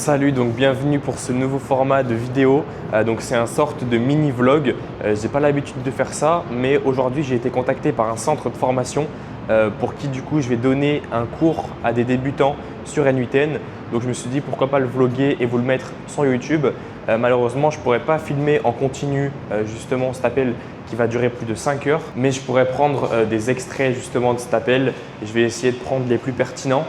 Salut, donc bienvenue pour ce nouveau format de vidéo. Donc c'est un sorte de mini vlog. J'ai pas l'habitude de faire ça, mais aujourd'hui j'ai été contacté par un centre de formation pour qui du coup je vais donner un cours à des débutants sur N8N. Donc je me suis dit pourquoi pas le vlogger et vous le mettre sur YouTube. Malheureusement je pourrais pas filmer en continu justement cet appel qui va durer plus de 5 heures, mais je pourrais prendre des extraits justement de cet appel et je vais essayer de prendre les plus pertinents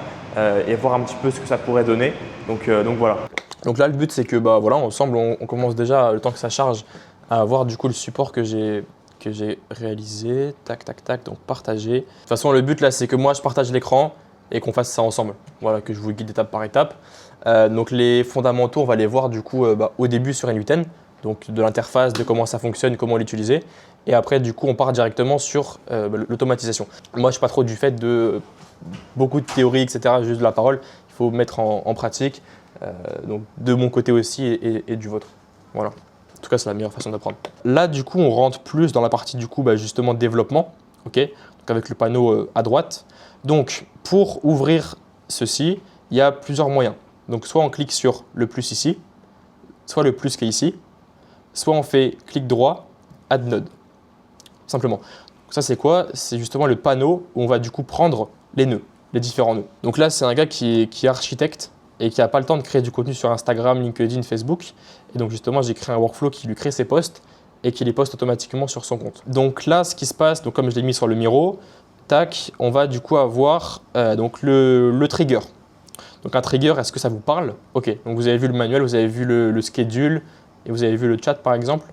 et voir un petit peu ce que ça pourrait donner. Donc voilà. Donc là le but c'est que voilà, ensemble on commence déjà le temps que ça charge à avoir du coup le support que j'ai réalisé. Tac tac tac, donc partager. De toute façon le but là c'est que moi je partage l'écran et qu'on fasse ça ensemble. Voilà, que je vous guide étape par étape. Donc les fondamentaux on va les voir du coup au début sur N8N. Donc de l'interface, de comment ça fonctionne, comment l'utiliser. Et après du coup on part directement sur l'automatisation. Moi je ne suis pas trop du fait de beaucoup de théorie, etc. Juste de la parole. Il faut mettre en pratique. Donc de mon côté aussi et du vôtre. Voilà. En tout cas, c'est la meilleure façon d'apprendre. Là, du coup, on rentre plus dans la partie du coup, justement développement. Ok. Donc avec le panneau à droite. Donc pour ouvrir ceci, il y a plusieurs moyens. Donc soit on clique sur le plus ici, soit le plus qui est ici, soit on fait clic droit, Add Node. Simplement. Donc ça c'est quoi? C'est justement le panneau où on va du coup prendre les nœuds, les différents nœuds. Donc là, c'est un gars qui est architecte et qui n'a pas le temps de créer du contenu sur Instagram, LinkedIn, Facebook. Et donc justement, j'ai créé un workflow qui lui crée ses posts et qui les poste automatiquement sur son compte. Donc là, ce qui se passe, donc comme je l'ai mis sur le Miro, tac, on va du coup avoir donc le trigger. Donc un trigger, est-ce que ça vous parle? Ok, donc vous avez vu le manuel, vous avez vu le schedule et vous avez vu le chat par exemple?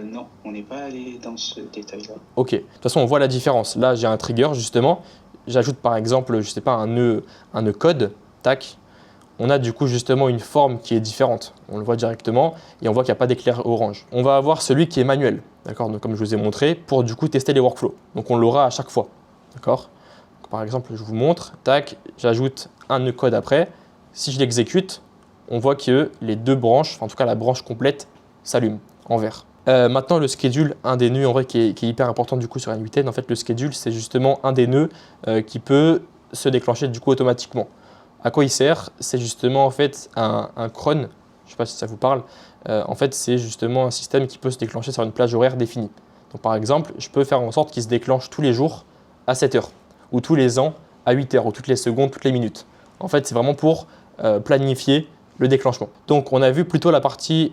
Non, on n'est pas allé dans ce détail-là. Ok, de toute façon, on voit la différence. Là, j'ai un trigger justement. J'ajoute par exemple, je sais pas, un nœud code, tac. On a du coup justement une forme qui est différente. On le voit directement et on voit qu'il n'y a pas d'éclair orange. On va avoir celui qui est manuel, d'accord? Donc comme je vous ai montré, pour du coup tester les workflows. Donc on l'aura à chaque fois, d'accord? Par exemple, je vous montre, tac, j'ajoute un nœud code après. Si je l'exécute, on voit que les deux branches, enfin, en tout cas la branche complète, s'allume en vert. Maintenant, le schedule, un des nœuds en vrai qui est hyper important du coup sur N8N. En fait, le schedule, c'est justement un des nœuds qui peut se déclencher du coup automatiquement. À quoi il sert? C'est justement en fait un cron. Je ne sais pas si ça vous parle. En fait, c'est justement un système qui peut se déclencher sur une plage horaire définie. Donc, par exemple, je peux faire en sorte qu'il se déclenche tous les jours à 7 heures ou tous les ans à 8 heures ou toutes les secondes, toutes les minutes. En fait, c'est vraiment pour planifier le déclenchement. Donc, on a vu plutôt la partie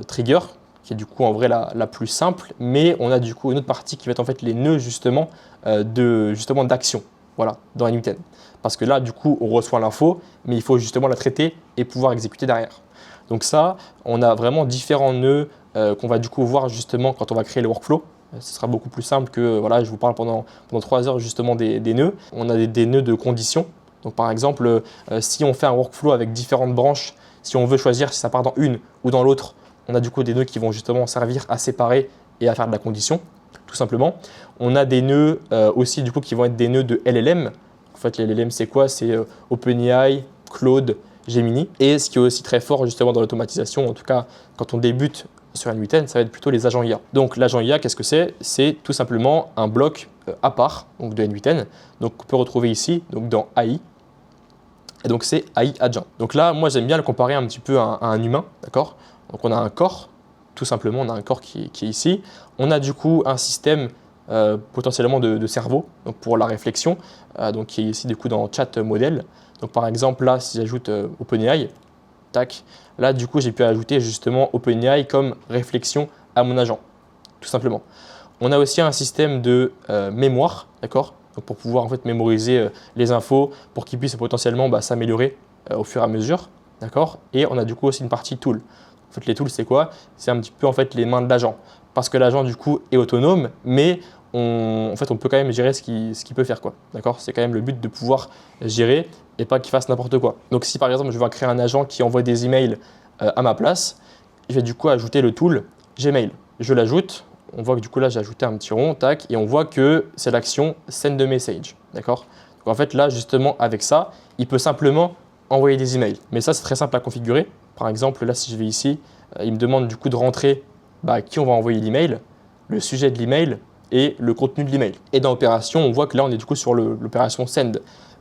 trigger, qui est du coup en vrai la plus simple, mais on a du coup une autre partie qui va être en fait les nœuds justement d'action, voilà, dans N8N. Parce que là, du coup, on reçoit l'info, mais il faut justement la traiter et pouvoir exécuter derrière. Donc ça, on a vraiment différents nœuds qu'on va du coup voir justement quand on va créer le workflow. Ce sera beaucoup plus simple que voilà, je vous parle pendant 3 heures justement des nœuds. On a des nœuds de conditions. Donc par exemple, si on fait un workflow avec différentes branches, si on veut choisir si ça part dans une ou dans l'autre, on a du coup des nœuds qui vont justement servir à séparer et à faire de la condition, tout simplement. On a des nœuds aussi du coup qui vont être des nœuds de LLM. En fait, les LLM, c'est quoi? C'est OpenAI, Claude, Gemini. Et ce qui est aussi très fort justement dans l'automatisation, en tout cas quand on débute sur N8N, ça va être plutôt les agents IA. Donc l'agent IA, qu'est-ce que c'est? C'est tout simplement un bloc à part donc de N8N, donc on peut retrouver ici donc dans AI. Et donc c'est AI Agent. Donc là, moi j'aime bien le comparer un petit peu à un humain, d'accord? Donc on a un corps, tout simplement, on a un corps qui est ici. On a du coup un système potentiellement de cerveau donc pour la réflexion, donc qui est ici du coup dans chat modèle. Donc par exemple là, si j'ajoute OpenAI, tac, là du coup j'ai pu ajouter justement OpenAI comme réflexion à mon agent, tout simplement. On a aussi un système de mémoire, d'accord? Donc pour pouvoir en fait mémoriser les infos pour qu'il puisse potentiellement s'améliorer au fur et à mesure, d'accord? Et on a du coup aussi une partie tool. En fait, les tools, c'est quoi? C'est un petit peu en fait les mains de l'agent. Parce que l'agent, du coup, est autonome, mais on peut quand même gérer ce qu'il peut faire, quoi. D'accord? C'est quand même le but de pouvoir gérer et pas qu'il fasse n'importe quoi. Donc, si par exemple, je veux créer un agent qui envoie des emails à ma place, je vais du coup ajouter le tool Gmail. Je l'ajoute. On voit que du coup, là, j'ai ajouté un petit rond, tac, et on voit que c'est l'action Send a message. D'accord? Donc, en fait, là, justement, avec ça, il peut simplement envoyer des emails. Mais ça, c'est très simple à configurer. Par exemple, là, si je vais ici, il me demande du coup de rentrer à qui on va envoyer l'email, le sujet de l'email et le contenu de l'email. Et dans Opération, on voit que là, on est du coup sur l'opération Send.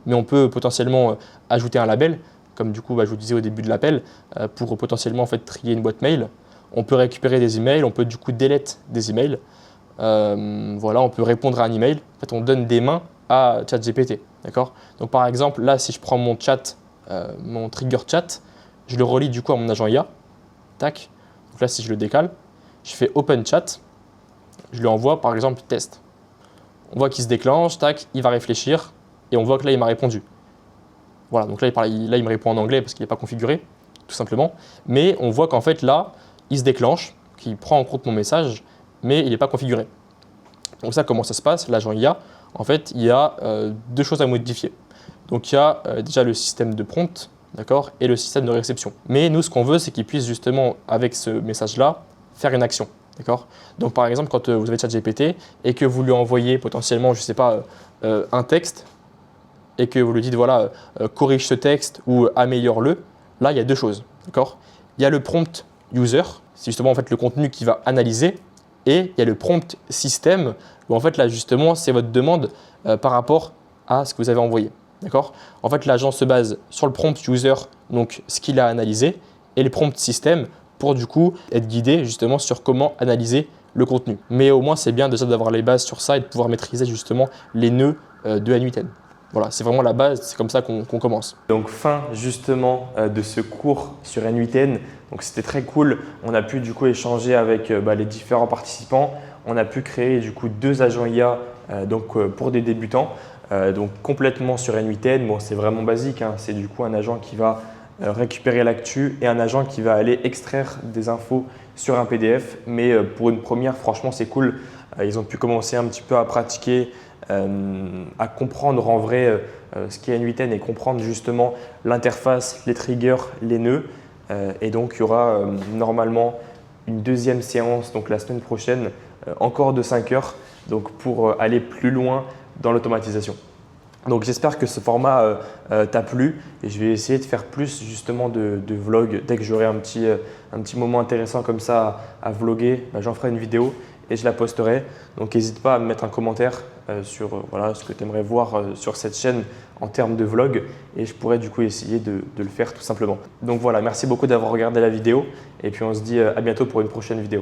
Mais on peut potentiellement ajouter un label. comme du coup je vous disais au début de l'appel, pour potentiellement en fait trier une boîte mail. On peut récupérer des emails, on peut du coup delete des emails. Voilà, on peut répondre à un email. En fait, on donne des mains à ChatGPT. D'accord? Donc par exemple, là, si je prends mon chat, mon trigger chat, je le relie du coup à mon agent IA. Tac. Donc là, si je le décale, je fais open chat, je lui envoie par exemple test. On voit qu'il se déclenche, tac, il va réfléchir et on voit que là, il m'a répondu. Voilà, donc là, il me répond en anglais parce qu'il n'est pas configuré, tout simplement. Mais on voit qu'en fait, là, il se déclenche, qu'il prend en compte mon message, mais il n'est pas configuré. Donc ça, comment ça se passe? L'agent IA, en fait, il y a deux choses à modifier. Donc il y a déjà le système de prompt, d'accord, et le système de réception. Mais nous, ce qu'on veut, c'est qu'il puisse justement, avec ce message-là, faire une action. D'accord? Donc par exemple, quand vous avez ChatGPT et que vous lui envoyez potentiellement, je ne sais pas, un texte et que vous lui dites, voilà, corrige ce texte ou améliore-le, là, il y a deux choses. D'accord? Il y a le prompt user, c'est justement en fait le contenu qui va analyser, et il y a le prompt system, où en fait là justement c'est votre demande par rapport à ce que vous avez envoyé. D'accord? En fait l'agent se base sur le prompt user, donc ce qu'il a analysé, et le prompt system pour du coup être guidé justement sur comment analyser le contenu. Mais au moins c'est bien déjà d'avoir les bases sur ça et de pouvoir maîtriser justement les nœuds de N8N. Voilà, c'est vraiment la base, c'est comme ça qu'on commence. Donc fin justement de ce cours sur N8N, donc c'était très cool. On a pu du coup échanger avec les différents participants. On a pu créer du coup 2 agents IA pour des débutants, donc complètement sur N8N. Bon, c'est vraiment basique, hein. C'est du coup un agent qui va récupérer l'actu et un agent qui va aller extraire des infos sur un PDF. Mais pour une première, franchement, c'est cool. Ils ont pu commencer un petit peu à pratiquer, à comprendre en vrai ce qu'est N8N et comprendre justement l'interface, les triggers, les nœuds. Et donc, il y aura normalement une deuxième séance donc la semaine prochaine, encore de 5 heures, donc pour aller plus loin dans l'automatisation. Donc j'espère que ce format t'a plu et je vais essayer de faire plus justement de vlog. Dès que j'aurai un petit moment intéressant comme ça à vlogger, j'en ferai une vidéo et je la posterai. Donc n'hésite pas à me mettre un commentaire sur ce que tu aimerais voir sur cette chaîne en termes de vlog et je pourrais du coup essayer de le faire tout simplement. Donc voilà, merci beaucoup d'avoir regardé la vidéo et puis on se dit à bientôt pour une prochaine vidéo.